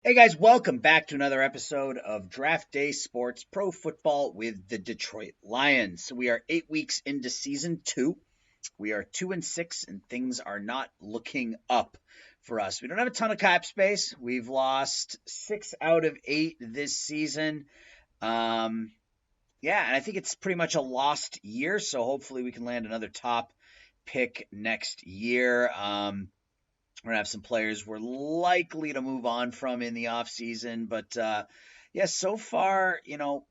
Hey guys, welcome back to another episode of Draft Day Sports Pro Football with the Detroit Lions. So we are 8 weeks into season 2. We are 2-6, and things are not looking up for us. We don't have a ton of cap space. We've lost 6 out of 8 this season. Yeah, and I think it's pretty much a lost year. So hopefully we can land another top pick next year. We're gonna have some players we're likely to move on from in the offseason. But yeah, so far,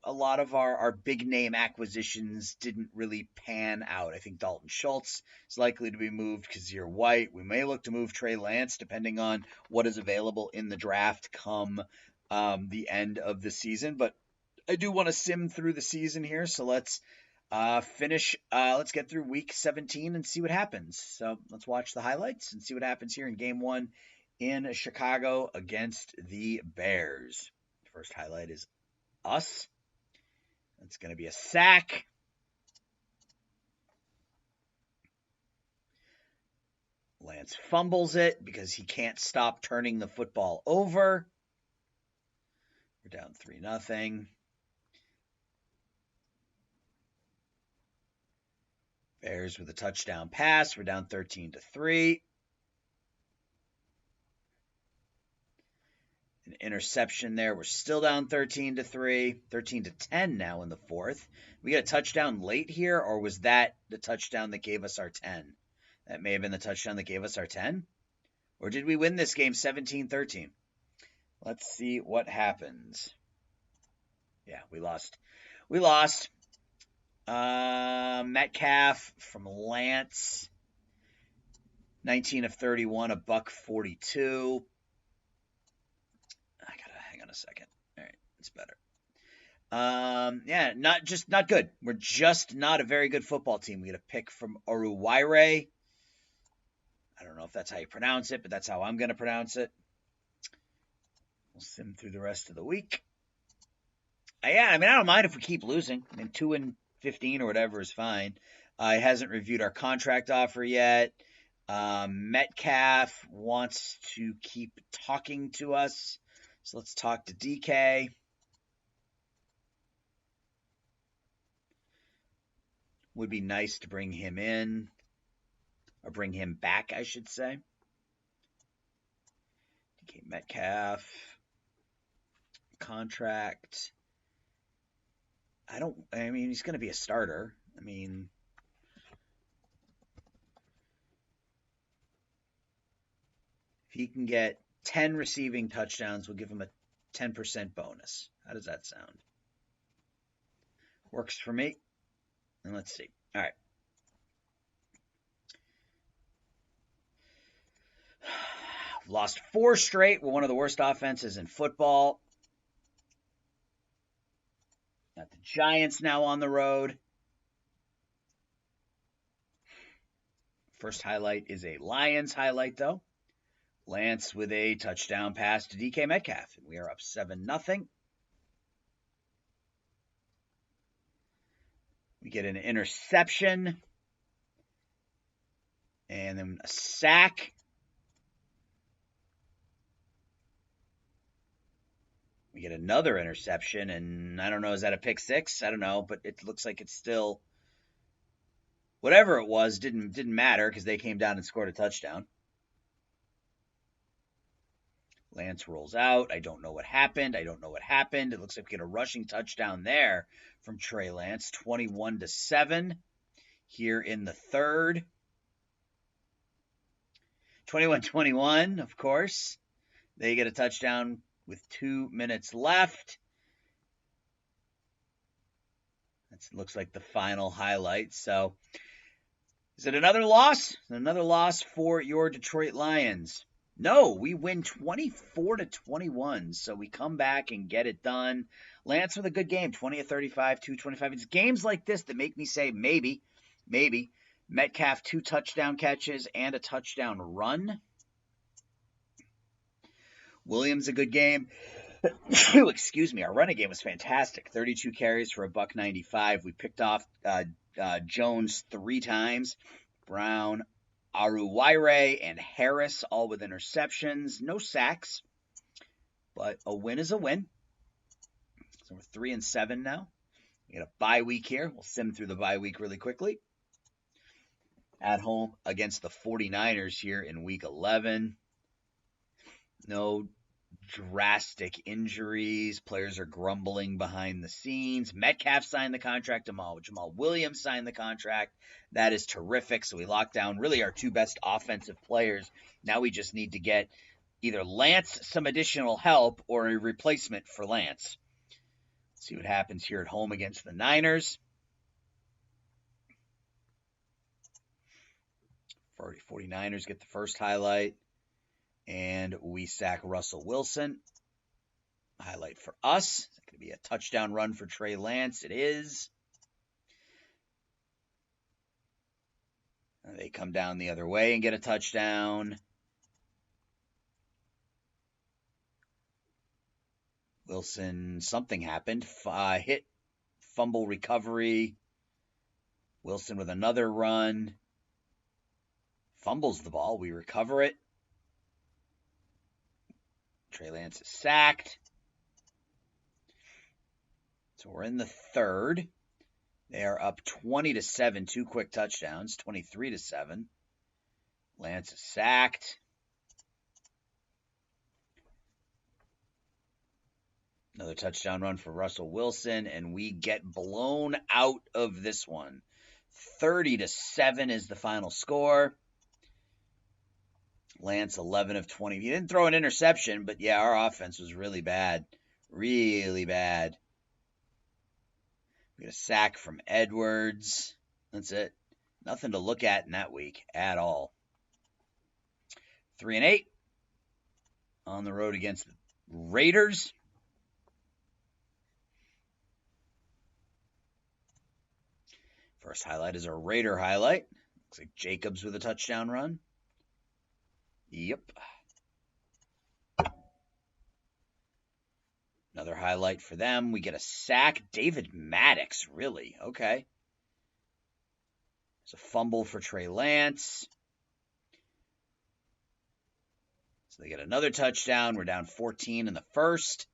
a lot of our big name acquisitions didn't really pan out. I think Dalton Schultz is likely to be moved. Kazir White. We may look to move Trey Lance, depending on what is available in the draft come the end of the season. But I do want to sim through the season here, so let's get through week 17 and see what happens. So let's watch the highlights and see what happens here in game 1 in Chicago against the Bears. First highlight is us. It's going to be a sack. Lance fumbles it because he can't stop turning the football over. We're down 3-0. Bears with a touchdown pass. We're down 13-3. An interception there. We're still down 13-3, 13-10 now in the fourth. We got a touchdown late here, or was that the touchdown that gave us our 10? That may have been the touchdown that gave us our 10. Or did we win this game 17-13? Let's see what happens. Yeah, we lost. Metcalf from Lance. 19 of 31, $142. I gotta hang on a second. All right, it's better. Yeah, not good. We're just not a very good football team. We get a pick from Oruwire. I don't know if that's how you pronounce it, but that's how I'm gonna pronounce it. We'll sim through the rest of the week. Yeah, I don't mind if we keep losing. 2-15 or whatever is fine. He hasn't reviewed our contract offer yet. Metcalf wants to keep talking to us. So let's talk to DK. Would be nice to bring him in, or bring him back, I should say. DK Metcalf. Contract. He's going to be a starter. If he can get 10 receiving touchdowns, we'll give him a 10% bonus. How does that sound? Works for me. And let's see. All right. Lost 4 straight. We're one of the worst offenses in football. Got the Giants now on the road. First highlight is a Lions highlight, though. Lance with a touchdown pass to DK Metcalf, and we are up 7-0. We get an interception, and then a sack. We get another interception, and I don't know, is that a pick six? I don't know, but it looks like it's still whatever it was didn't matter because they came down and scored a touchdown. Lance rolls out. I don't know what happened. It looks like we get a rushing touchdown there from Trey Lance, 21-7 here in the third. 21-21, of course. They get a touchdown with 2 minutes left. That looks like the final highlight. So, is it another loss? Another loss for your Detroit Lions? No, we win 24-21. So we come back and get it done. Lance with a good game, 20 of 35, 225. It's games like this that make me say maybe. Metcalf 2 touchdown catches and a touchdown run. Williams a good game. Excuse me. Our running game was fantastic. 32 carries for $195. We picked off Jones 3 times. Brown, Oruwire, and Harris all with interceptions. No sacks. but a win is a win. So we're 3-7 now. We got a bye week here. We'll sim through the bye week really quickly. At home against the 49ers here in week 11. No drastic injuries. Players are grumbling behind the scenes. Metcalf signed the contract. Jamal Williams signed the contract. That is terrific. So we locked down really our two best offensive players. Now we just need to get either Lance some additional help or a replacement for Lance. Let's see what happens here at home against the Niners. 49ers get the first highlight. And we sack Russell Wilson. Highlight for us. It's going to be a touchdown run for Trey Lance. It is. They come down the other way and get a touchdown. Wilson, something happened. Hit, fumble recovery. Wilson with another run. Fumbles the ball. We recover it. Trey Lance is sacked. So we're in the third. They are up 20-7, 2 quick touchdowns, 23-7. Lance is sacked. Another touchdown run for Russell Wilson, and we get blown out of this one. 30-7 is the final score. Lance 11 of 20. He didn't throw an interception, but yeah, our offense was really bad. Really bad. We got a sack from Edwards. That's it. Nothing to look at in that week at all. 3-8 on the road against the Raiders. First highlight is a Raider highlight. Looks like Jacobs with a touchdown run. Yep. Another highlight for them. We get a sack. David Maddox, really? Okay. It's a fumble for Trey Lance. So they get another touchdown. We're down 14 in the first.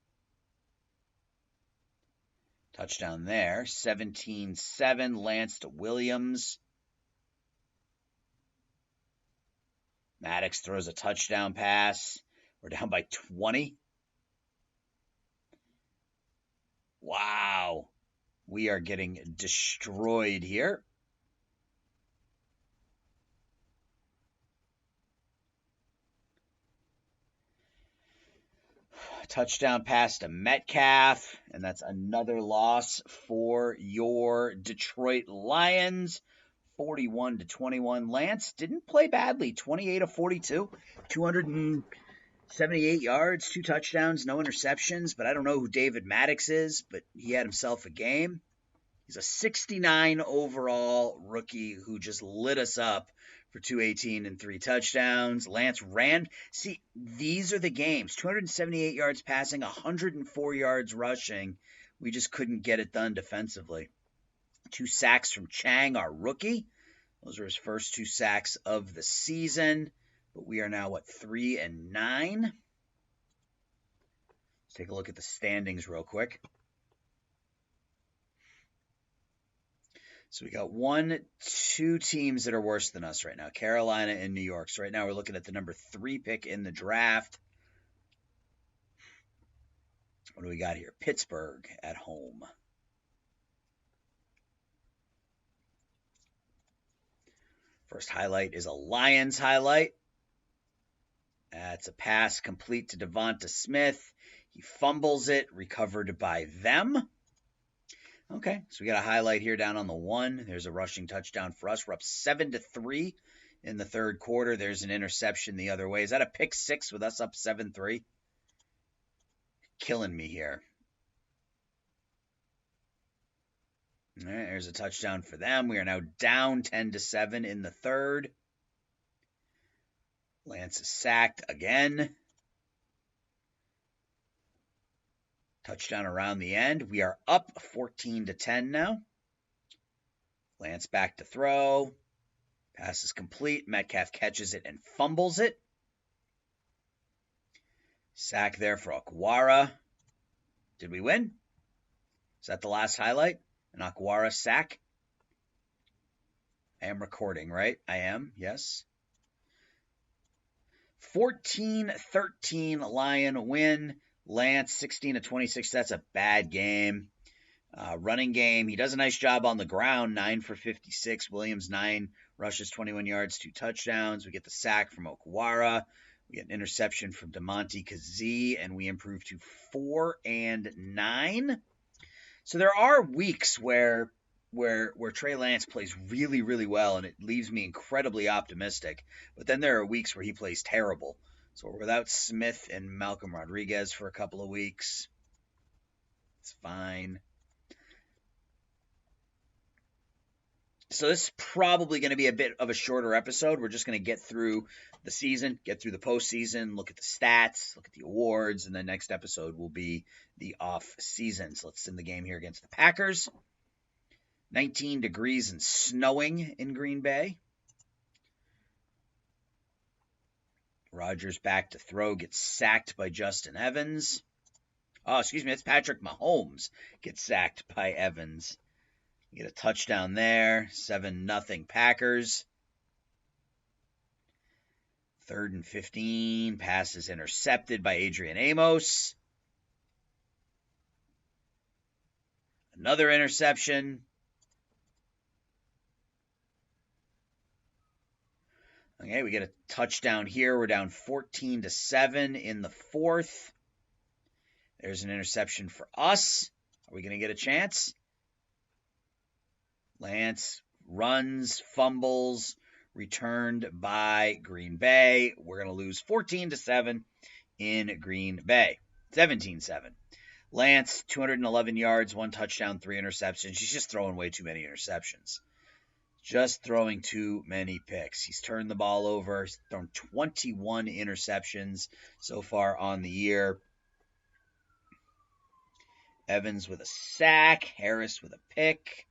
Touchdown there. 17-7. Lance to Williams. Maddox throws a touchdown pass. We're down by 20. Wow. We are getting destroyed here. Touchdown pass to Metcalf, and that's another loss for your Detroit Lions. 41-21. Lance didn't play badly. 28 of 42, 278 yards, 2 touchdowns, no interceptions. But I don't know who David Maddox is, but he had himself a game. He's a 69 overall rookie who just lit us up for 218 and 3 touchdowns. Lance ran. See, these are the games. 278 yards passing, 104 yards rushing. We just couldn't get it done defensively. 2 sacks from Chang, our rookie. Those are his first 2 sacks of the season. But we are now, 3-9? Let's take a look at the standings real quick. So we got 2 teams that are worse than us right now, Carolina and New York. So right now we're looking at the number 3 pick in the draft. What do we got here? Pittsburgh at home. First highlight is a Lions highlight. That's a pass complete to Devonta Smith. He fumbles it, recovered by them. Okay, so we got a highlight here down on the 1. There's a rushing touchdown for us. We're up 7-3 in the third quarter. There's an interception the other way. Is that a pick 6 with us up 7-3? Killing me here. All right, there's a touchdown for them. We are now down 10-7 in the third. Lance is sacked again. Touchdown around the end. We are up 14-10 now. Lance back to throw. Pass is complete. Metcalf catches it and fumbles it. Sack there for Okwara. Did we win? Is that the last highlight? An Okwara sack? I am recording, right? I am, yes. 14-13 Lion win. Lance 16-26. That's a bad game. Running game. He does a nice job on the ground. 9 for 56. Williams 9 rushes, 21 yards, 2 touchdowns. We get the sack from Okwara. We get an interception from Damontae Kazee, and we improve to 4-9. So there are weeks where Trey Lance plays really, really well, and it leaves me incredibly optimistic. But then there are weeks where he plays terrible. So we're without Smith and Malcolm Rodriguez for a couple of weeks. It's fine. So this is probably going to be a bit of a shorter episode. We're just going to get through the season, get through the postseason, look at the stats, look at the awards, and the next episode will be the off season. So let's send the game here against the Packers. 19 degrees and snowing in Green Bay. Rodgers back to throw, gets sacked by Justin Evans. Oh, excuse me, it's Patrick Mahomes gets sacked by Evans. You get a touchdown there, 7-0 Packers. 3rd and 15, pass is intercepted by Adrian Amos. Another interception. Okay, we get a touchdown here. We're down 14-7 in the 4th. There's an interception for us. Are we going to get a chance? Lance runs, fumbles, returned by Green Bay. We're going to lose 14-7 in Green Bay. 17-7. Lance, 211 yards, 1 touchdown, 3 interceptions. He's just throwing way too many interceptions. Just throwing too many picks. He's turned the ball over. He's thrown 21 interceptions so far on the year. Evans with a sack. Harris with a pick.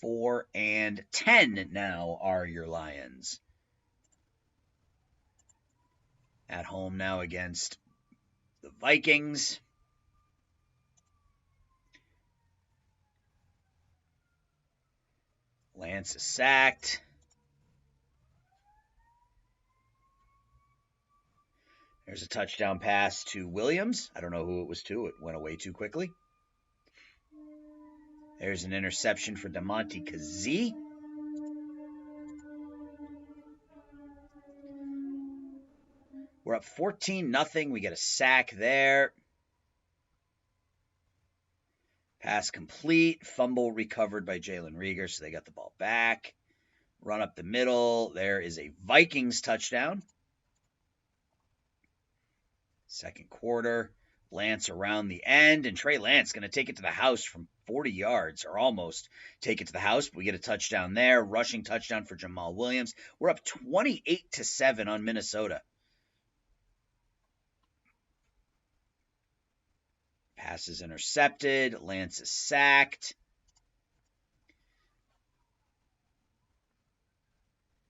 4-10 now are your Lions. At home now against the Vikings. Lance is sacked. There's a touchdown pass to Williams. I don't know who it was to. It went away too quickly. There's an interception for Damontae Kazee. We're up 14-0. We get a sack there. Pass complete. Fumble recovered by Jalen Reagor, so they got the ball back. Run up the middle. There is a Vikings touchdown. Second quarter. Lance around the end, and Trey Lance going to take it to the house from 40 yards, or almost take it to the house. But we get a touchdown there. Rushing touchdown for Jamal Williams. We're up 28-7 on Minnesota. Pass is intercepted. Lance is sacked.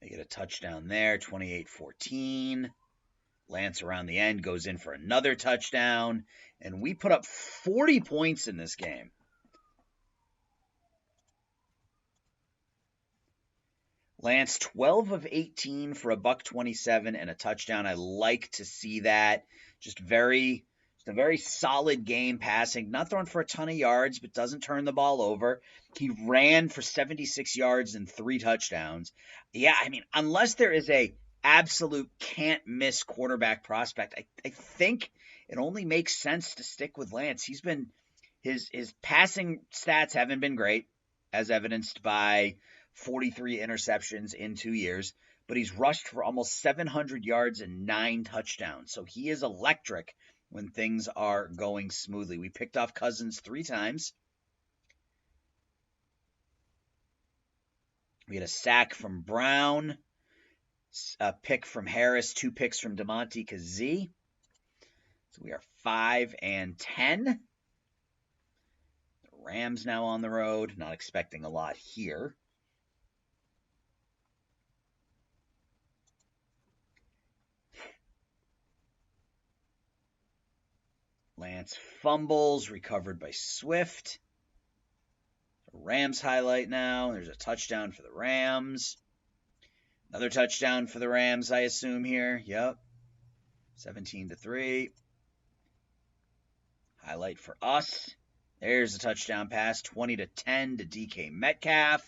They get a touchdown there, 28-14. Lance around the end goes in for another touchdown. And we put up 40 points in this game. Lance, 12 of 18 for $127 and a touchdown. I like to see that. Just a very solid game passing. Not throwing for a ton of yards, but doesn't turn the ball over. He ran for 76 yards and 3 touchdowns. Yeah, I mean, unless there is a absolute can't-miss quarterback prospect, I think it only makes sense to stick with Lance. He's been his passing stats haven't been great, as evidenced by 43 interceptions in 2 years, but he's rushed for almost 700 yards and 9 touchdowns. So he is electric when things are going smoothly. We picked off Cousins 3 times. We had a sack from Brown, a pick from Harris, 2 picks from Damontae Kazee. So we are 5-10. The Rams now on the road. Not expecting a lot here. Lance fumbles, recovered by Swift. Rams highlight now. There's a touchdown for the Rams. Another touchdown for the Rams, I assume here. Yep. 17-3. Highlight for us. There's a touchdown pass, 20-10 to DK Metcalf.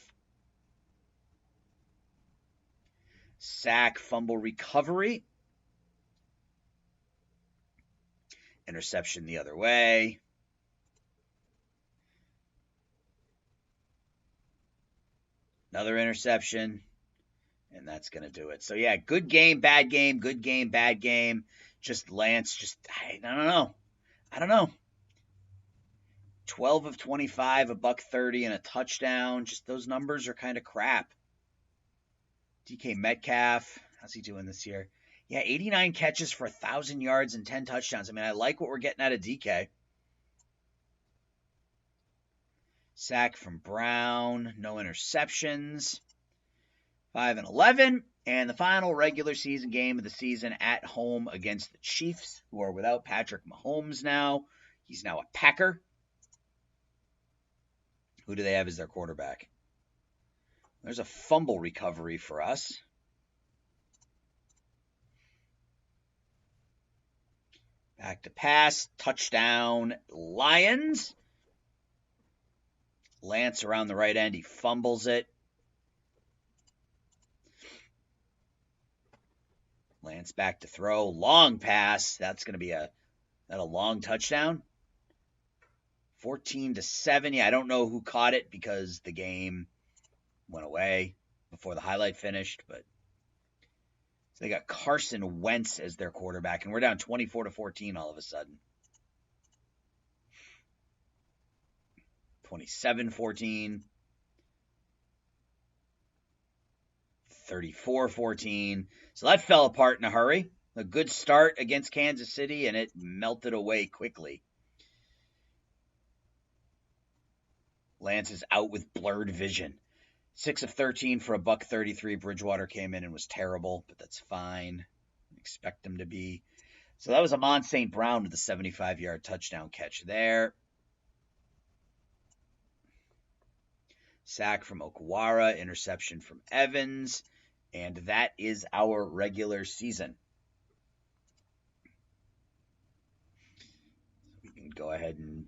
Sack, fumble, recovery. Interception the other way. Another interception. And that's going to do it. So, yeah, good game, bad game, good game, bad game. Just Lance, I don't know. 12 of 25, $130, and a touchdown. Just those numbers are kind of crap. DK Metcalf, how's he doing this year? Yeah, 89 catches for 1,000 yards and 10 touchdowns. I mean, I like what we're getting out of DK. Sack from Brown, no interceptions. 5-11, and the final regular season game of the season at home against the Chiefs, who are without Patrick Mahomes now. He's now a Packer. Who do they have as their quarterback? There's a fumble recovery for us. Back to pass, touchdown, Lions. Lance around the right end, he fumbles it. Lance back to throw, long pass. That's going to be a long touchdown. 14-7. Yeah, I don't know who caught it because the game went away before the highlight finished, but so they got Carson Wentz as their quarterback, and we're down 24-14 all of a sudden. 27-14. 34-14. So that fell apart in a hurry. A good start against Kansas City, and it melted away quickly. Lance is out with blurred vision. 6 of 13 for $133. Bridgewater came in and was terrible, but that's fine. Expect him to be. So that was Amon St. Brown with a 75-yard touchdown catch there. Sack from Okwara, interception from Evans, and that is our regular season. We can go ahead and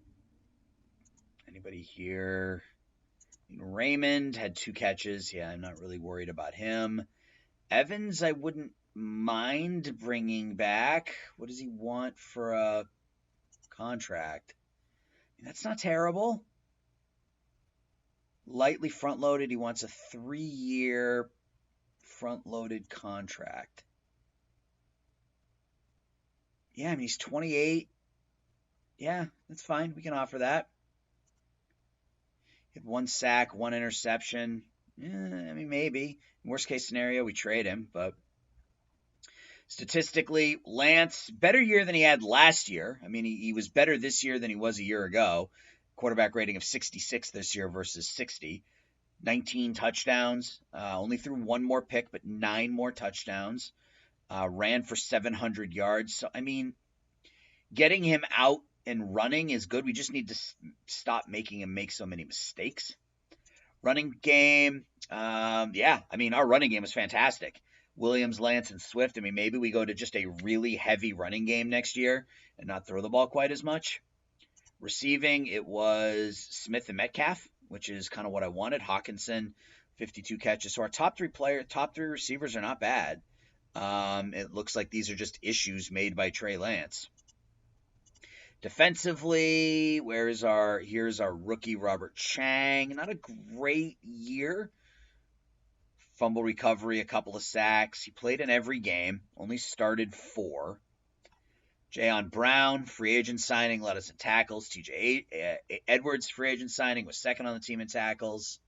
anybody here? Raymond had 2 catches. Yeah, I'm not really worried about him. Evans, I wouldn't mind bringing back. What does he want for a contract? That's not terrible. Lightly front-loaded. He wants a 3-year front-loaded contract. Yeah, I mean, he's 28. Yeah, that's fine. We can offer that. He had 1 sack, 1 interception. I mean, maybe. Worst case scenario, we trade him. But statistically, Lance, better year than he had last year. I mean, he was better this year than he was a year ago. Quarterback rating of 66 this year versus 60. 19 touchdowns. Only threw 1 more pick, but 9 more touchdowns. Ran for 700 yards. So, I mean, getting him out and running is good. We just need to stop making him make so many mistakes. Running game, yeah, I mean, our running game was fantastic. Williams, Lance, and Swift. I mean, maybe we go to just a really heavy running game next year and not throw the ball quite as much. Receiving, it was Smith and Metcalf, which is kind of what I wanted. Hawkinson, 52 catches. So our top three receivers are not bad. It looks like these are just issues made by Trey Lance. Defensively, here's our rookie Robert Chang. Not a great year. Fumble recovery, a couple of sacks. He played in every game, only started 4. Jayon Brown, free agent signing, led us in tackles. TJ Edwards, free agent signing, was second on the team in tackles.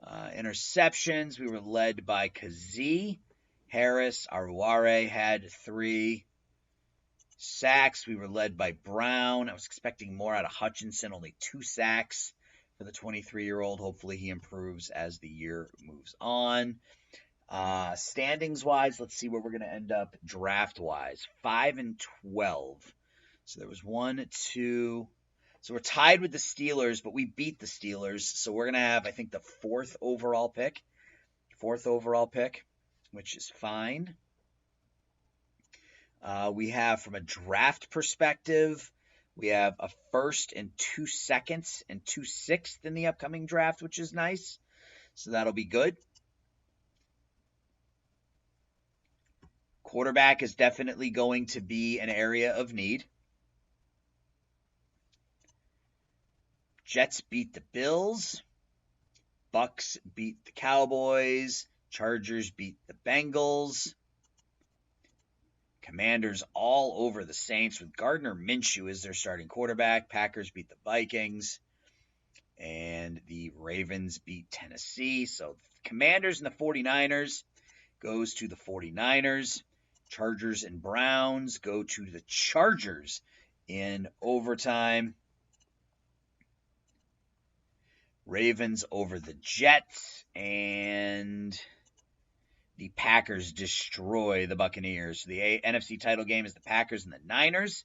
Interceptions, we were led by Kazee. Harris, Aruare had 3. Sacks, we were led by Brown. I was expecting more out of Hutchinson, only 2 sacks for the 23-year-old. Hopefully he improves as the year moves on. Standings-wise, let's see where we're going to end up draft-wise. 5-12. So there was 1, 2. So we're tied with the Steelers, but we beat the Steelers. So we're going to have, I think, the 4th overall pick. 4th overall pick, which is fine. We have, from a draft perspective, we have a 1st and 2 seconds and 2 6th in the upcoming draft, which is nice. So that'll be good. Quarterback is definitely going to be an area of need. Jets beat the Bills. Bucks beat the Cowboys. Chargers beat the Bengals. Commanders all over the Saints with Gardner Minshew as their starting quarterback. Packers beat the Vikings. And the Ravens beat Tennessee. So the Commanders and the 49ers goes to the 49ers. Chargers and Browns go to the Chargers in overtime. Ravens over the Jets, and the Packers destroy the Buccaneers. So the NFC title game is the Packers and the Niners.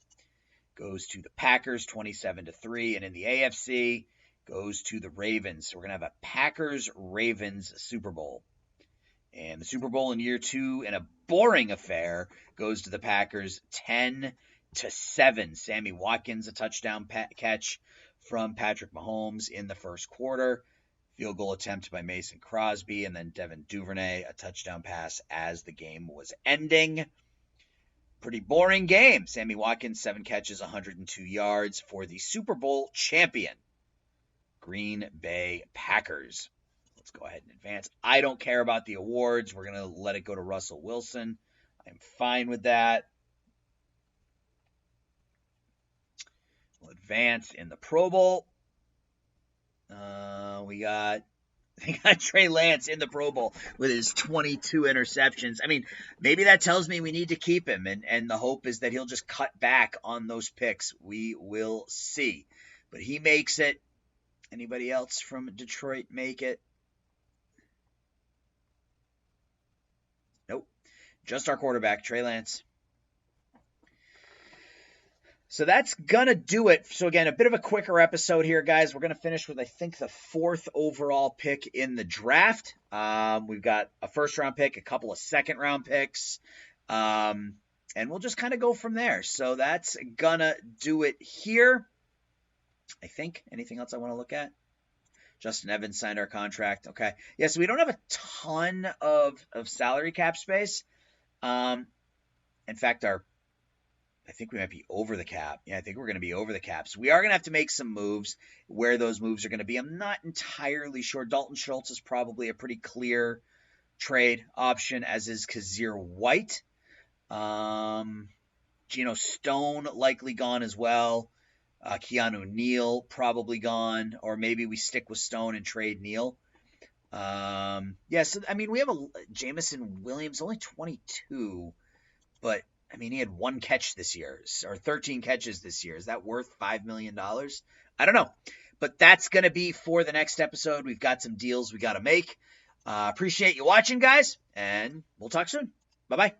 Goes to the Packers 27-3, and in the AFC goes to the Ravens. So we're going to have a Packers-Ravens Super Bowl. And the Super Bowl in year 2, in a boring affair, goes to the Packers 10-7. Sammy Watkins, a touchdown catch from Patrick Mahomes in the first quarter. Field goal attempt by Mason Crosby, and then Devin Duvernay, a touchdown pass as the game was ending. Pretty boring game. Sammy Watkins, 7 catches, 102 yards for the Super Bowl champion, Green Bay Packers. Let's go ahead and advance. I don't care about the awards. We're going to let it go to Russell Wilson. I'm fine with that. We'll advance in the Pro Bowl. We got Trey Lance in the Pro Bowl with his 22 interceptions. I mean, maybe that tells me we need to keep him, and the hope is that he'll just cut back on those picks. We will see. But he makes it. Anybody else from Detroit make it? Nope. Just our quarterback, Trey Lance. So that's going to do it. So again, a bit of a quicker episode here, guys. We're going to finish with, I think, the 4th overall pick in the draft. We've got a 1st-round pick, a couple of 2nd-round picks, and we'll just kind of go from there. So that's going to do it here, I think. Anything else I want to look at? Justin Evans signed our contract. Okay. Yeah, so we don't have a ton of salary cap space. In fact, I think we might be over the cap. Yeah, I think we're going to be over the cap. So we are going to have to make some moves. Where those moves are going to be, I'm not entirely sure. Dalton Schultz is probably a pretty clear trade option, as is Kazir White. Geno Stone likely gone as well. Keanu Neal probably gone, or maybe we stick with Stone and trade Neal. Yeah, so I mean, we have a Jameson Williams, only 22, but I mean, he had 1 catch this year, or 13 catches this year. Is that worth $5 million? I don't know. But that's going to be for the next episode. We've got some deals we got to make. Appreciate you watching, guys, and we'll talk soon. Bye-bye.